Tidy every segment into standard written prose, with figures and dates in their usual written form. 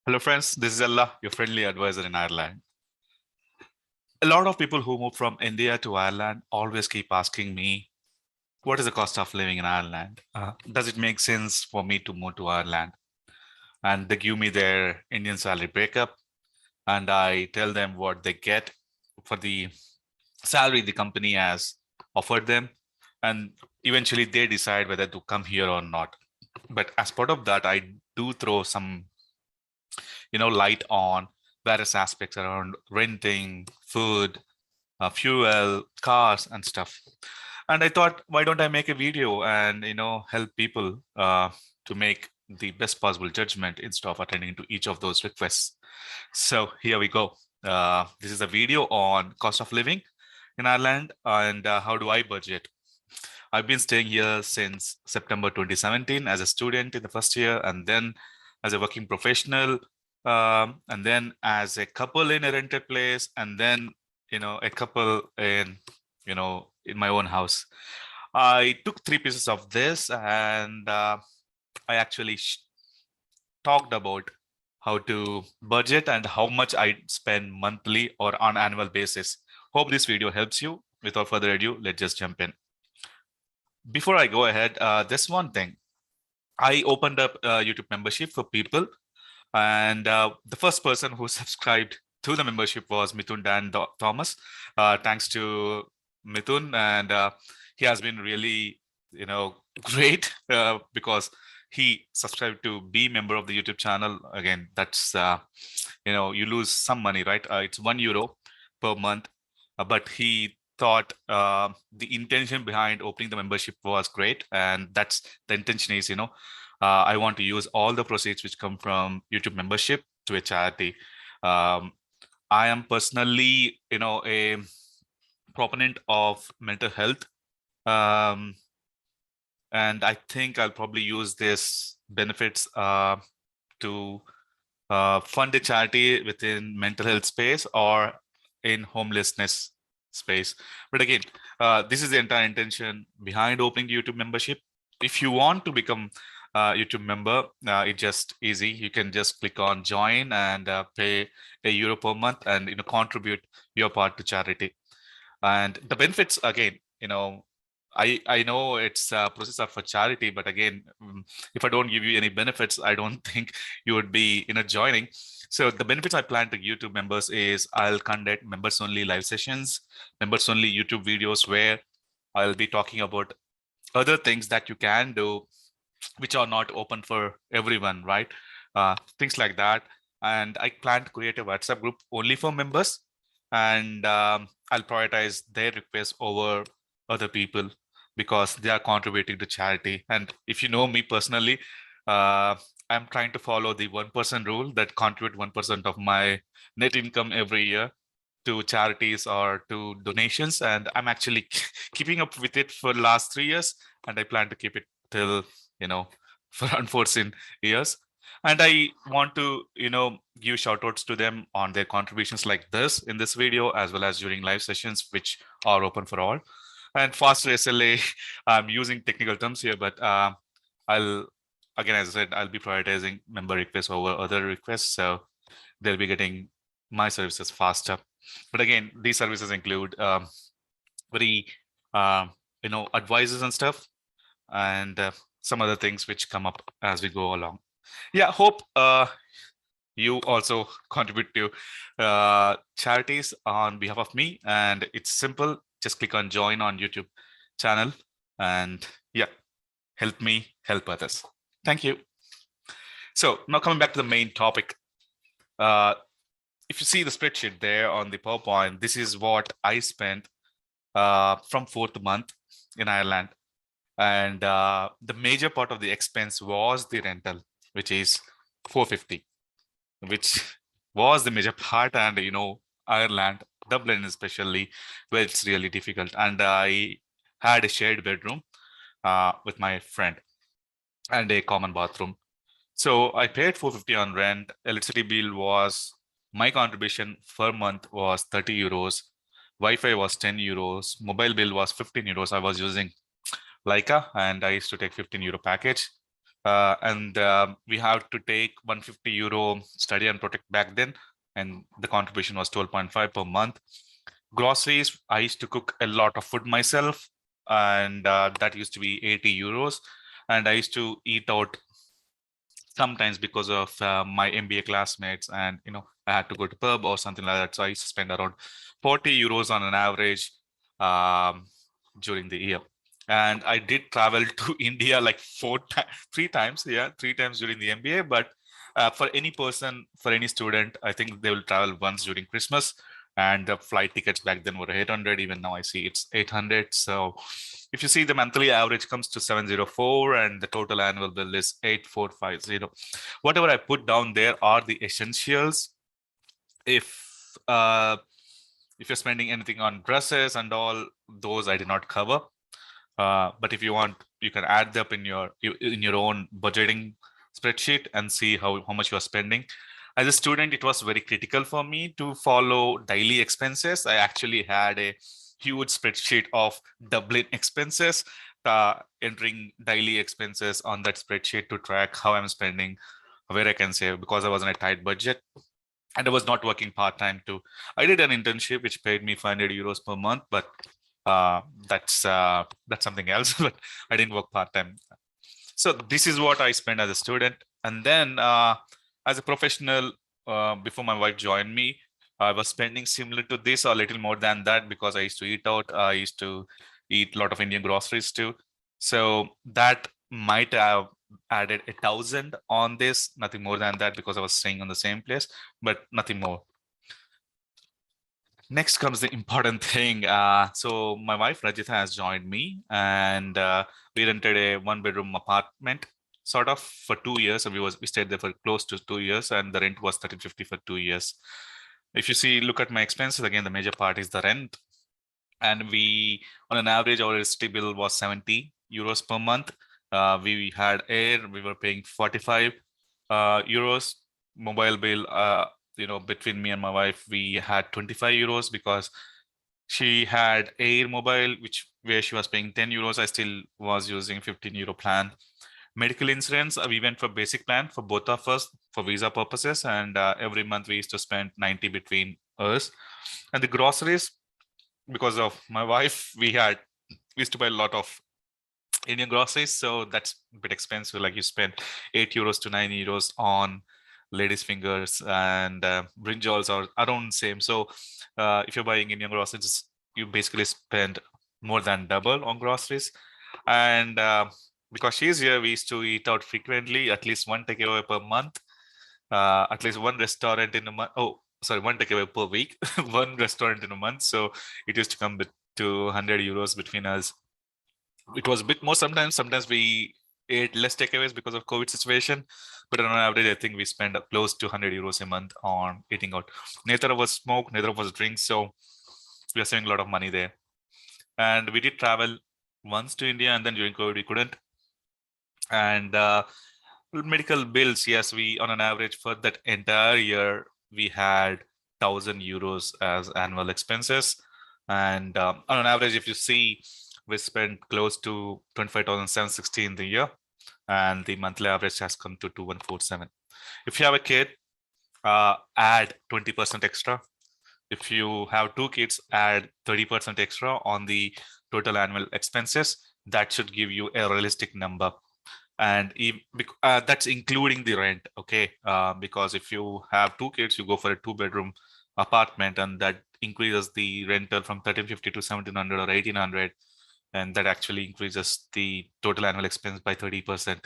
Hello, friends. This is Allah, your friendly advisor in Ireland. A lot of people who move from India to Ireland always keep asking me, what is the cost of living in Ireland? Does it make sense for me to move to Ireland? And they give me their Indian salary breakup, and I tell them what they get for the salary the company has offered them. And eventually they decide whether to come here or not. But as part of that, I do throw some light on various aspects around renting, food, fuel, cars, and stuff. And I thought, why don't I make a video and help people to make the best possible judgment instead of attending to each of those requests. So here we go. This is a video on cost of living in Ireland and how do I budget. I've been staying here since September 2017 as a student in the first year, and then as a working professional, and then as a couple in a rented place, and then a couple in my own house. I took three pieces of this, and I actually talked about how to budget and how much I spend monthly or on annual basis. Hope this video helps you. Without further ado, let's just jump in. Before I go ahead, there's one thing. I opened up a YouTube membership for people, and the first person who subscribed to the membership was Mithun Dan Thomas. Thanks to Mithun, and he has been really, great because he subscribed to be member of the YouTube channel. Again, that's you lose some money, right? It's €1 per month, but he thought the intention behind opening the membership was great, and that's the intention is I want to use all the proceeds which come from YouTube membership to a charity. I am personally a proponent of mental health, and I think I'll probably use this benefits to fund a charity within mental health space or in homelessness space. But again, this is the entire intention behind opening the YouTube membership. If you want to become a YouTube member, it's just easy. You can just click on join and pay €1 per month and contribute your part to charity. And the benefits, again, I know it's a process of for charity, but again, if I don't give you any benefits, I don't think you would be joining. So the benefits I plan to give to members is I'll conduct members only live sessions, members only YouTube videos where I'll be talking about other things that you can do which are not open for everyone, right? Things like that. And I plan to create a WhatsApp group only for members, and I'll prioritize their requests over other people because they are contributing to charity. And if you know me personally, I'm trying to follow the 1% rule that contribute 1% of my net income every year to charities or to donations. And I'm actually keeping up with it for the last 3 years, and I plan to keep it till, for unforeseen years. And I want to, give shout outs to them on their contributions like this in this video, as well as during live sessions, which are open for all. And faster SLA, I'm using technical terms here, but again, as I said, I'll be prioritizing member requests over other requests. So they'll be getting my services faster. But again, these services include very, advices and stuff, and some other things which come up as we go along. Yeah, hope you also contribute to charities on behalf of me. And it's simple. Just click on join on YouTube channel and yeah, help me help others. Thank you. So now coming back to the main topic. If you see the spreadsheet there on the PowerPoint, this is what I spent from 4th month in Ireland. And the major part of the expense was the rental, which is 450, which was the major part. And Ireland, Dublin especially, where it's really difficult. And I had a shared bedroom with my friend and a common bathroom. So I paid 450 on rent. Electricity bill was, my contribution per month was €30. Wi-Fi was €10. Mobile bill was €15. I was using Leica, and I used to take €15 package. and we have to take 150 euro study and protect back then, and the contribution was 12.5 per month. Groceries, I used to cook a lot of food myself, and that used to be 80 euros. And I used to eat out sometimes because of my MBA classmates, and I had to go to pub or something like that. So I used to spend around 40 euros on an average um, during the year. And I did travel to India like 3 times, yeah, 3 times during the MBA. But for any person, for any student, I think they will travel once during Christmas. And the flight tickets back then were 800. Even now I see it's 800. So if you see, the monthly average comes to 704 and the total annual bill is 8450. Whatever I put down there are the essentials. If if you're spending anything on dresses and all, those I did not cover. But if you want, you can add them in your own budgeting spreadsheet and see how much you are spending. As a student, it was very critical for me to follow daily expenses. I actually had a huge spreadsheet of Dublin expenses, entering daily expenses on that spreadsheet to track how I'm spending, where I can save, because I was on a tight budget. And I was not working part-time too. I did an internship which paid me 500 euros per month, but uh, that's something else. But I didn't work part-time. So this is what I spent as a student. And then as a professional, before my wife joined me, I was spending similar to this or a little more than that, because I used to eat out. I used to eat a lot of Indian groceries too. So that might have added 1,000 on this, nothing more than that, because I was staying on the same place, but nothing more. Next comes the important thing. So my wife Rajitha has joined me, and we rented a one-bedroom apartment, sort of, for 2 years. And we stayed there for close to 2 years, and the rent was 1350 for 2 years. If you see, look at my expenses again, the major part is the rent, and we, on an average, our electricity bill was 70 euros per month. We had air, we were paying 45 euros. Mobile bill, between me and my wife, we had 25 euros, because she had air mobile, where she was paying 10 euros. I still was using 15 euro plan. Medical insurance, we went for basic plan for both of us for visa purposes, and every month we used to spend 90 between us. And the groceries, because of my wife, we used to buy a lot of Indian groceries, so that's a bit expensive. Like, you spend 8 euros to 9 euros on ladies' fingers, and brinjals are around same. So if you're buying Indian groceries, you basically spend more than double on groceries. And because she's here, we used to eat out frequently, at least one takeaway per month, at least one restaurant in a month. Oh, sorry, one takeaway per week, one restaurant in a month. So it used to come to 100 euros between us. It was a bit more sometimes. Sometimes we ate less takeaways because of COVID situation, but on average, I think we spend close to 100 euros a month on eating out. Neither of us smoke, neither of us drink, so we are saving a lot of money there. And we did travel once to India, and then during COVID we couldn't. And medical bills, yes, we, on an average for that entire year, we had 1,000 euros as annual expenses. And on an average, if you see, we spent close to 25,760 in the year, and the monthly average has come to 2,147. If you have a kid, add 20% extra. If you have 2 kids, add 30% extra on the total annual expenses. That should give you a realistic number. And that's including the rent, okay? Because if you have 2 kids, you go for a 2-bedroom apartment, and that increases the rental from 1,350 to 1,700 or 1,800, and that actually increases the total annual expense by 30%.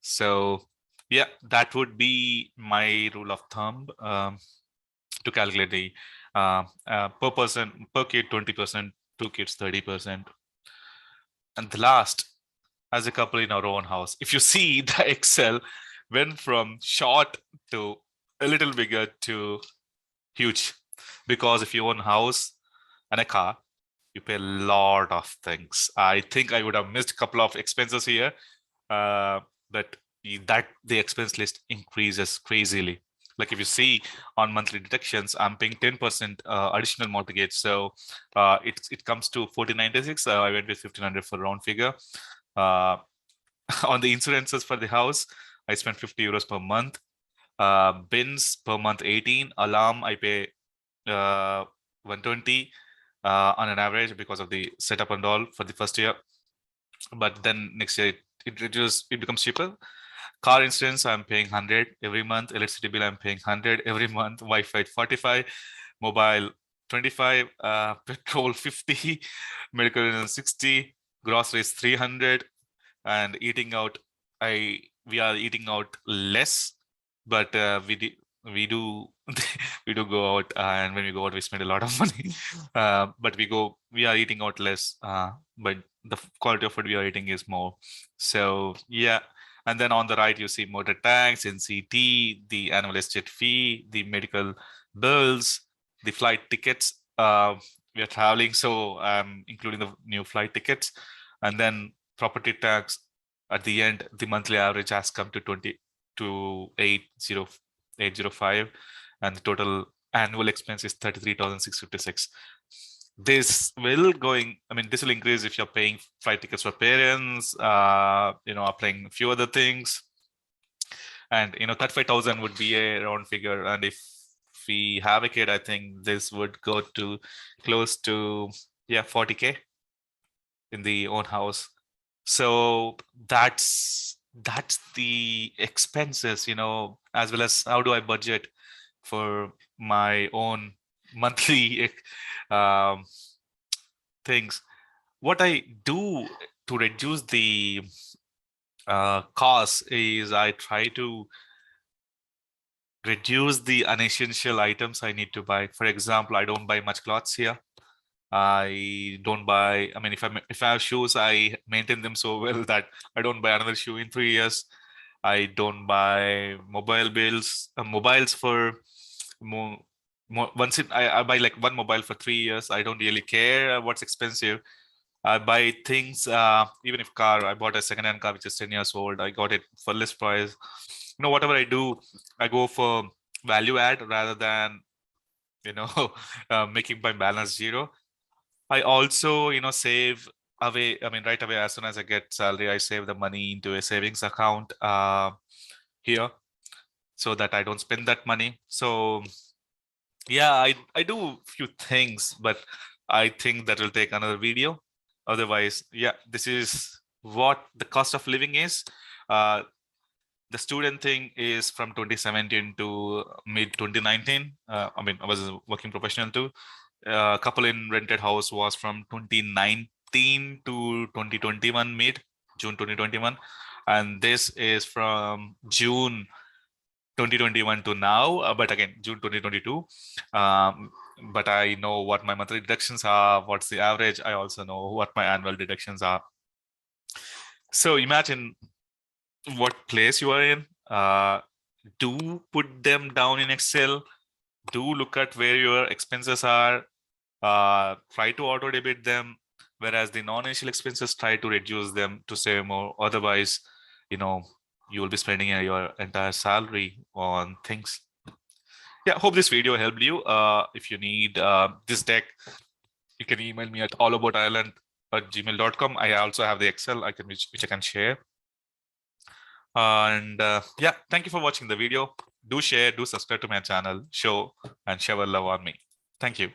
So yeah, that would be my rule of thumb to calculate the per person, per kid 20%, 2 kids 30%. And the last, as a couple in our own house, if you see, the Excel went from short to a little bigger to huge, because if you own a house and a car, you pay a lot of things. I think I would have missed a couple of expenses here, but the expense list increases crazily. Like, if you see on monthly deductions, I'm paying 10% additional mortgage, so it comes to 1,496. I went with 1,500 for round figure. On the insurances for the house, I spend 50 euros per month. Bins per month 18. Alarm I pay 120 on an average because of the setup and all for the first year. But then next year it becomes cheaper. Car insurance I'm paying 100 every month. Electricity bill I'm paying 100 every month. Wi-Fi 45. Mobile 25. Petrol 50. Medical insurance 60. Groceries 300. And eating out, we are eating out less, but we do we do go out, and when we go out we spend a lot of money. But we are eating out less, but the quality of food we are eating is more. So yeah. And then on the right you see motor tax, NCT, the annual estate fee, the medical bills, the flight tickets. We are traveling, so I'm including the new flight tickets. And then property tax. At the end, the monthly average has come to 805, and the total annual expense is 33,656. This will this will increase if you're paying flight tickets for parents, applying a few other things. And 35,000 would be a round figure. And if we have a kid, I think this would go to close to 40K in the own house. So that's the expenses, as well as how do I budget for my own monthly things. What I do to reduce the cost is I try to reduce the unessential items I need to buy. For example, I don't buy much clothes here. I don't buy, if I have shoes, I maintain them so well that I don't buy another shoe in 3 years. I don't buy mobiles for I buy like one mobile for 3 years. I don't really care what's expensive. I buy things, even if I bought a second-hand car which is 10 years old, I got it for less price. Whatever I do, I go for value add rather than making my balance zero. I also, save away. Right away, as soon as I get salary, I save the money into a savings account here so that I don't spend that money. So yeah, I do a few things, but I think that will take another video. Otherwise, yeah, this is what the cost of living is. The student thing is from 2017 to mid 2019. I was a working professional too. A couple in rented house was from 2019 to 2021 June 2021, and this is from June 2021 to now, but again June 2022. But I know what my monthly deductions are, what's the average. I also know what my annual deductions are. So imagine what place you are in. Do put them down in Excel. Do look at where your expenses are. Try to auto debit them, whereas the non-essential expenses, try to reduce them to save more. Otherwise, you will be spending your entire salary on things. Yeah, hope this video helped you. If you need this deck, you can email me at allaboutirland@gmail.com. I also have the Excel which I can share. And yeah, thank you for watching the video. Do share, do subscribe to my channel, show and shower love on me. Thank you.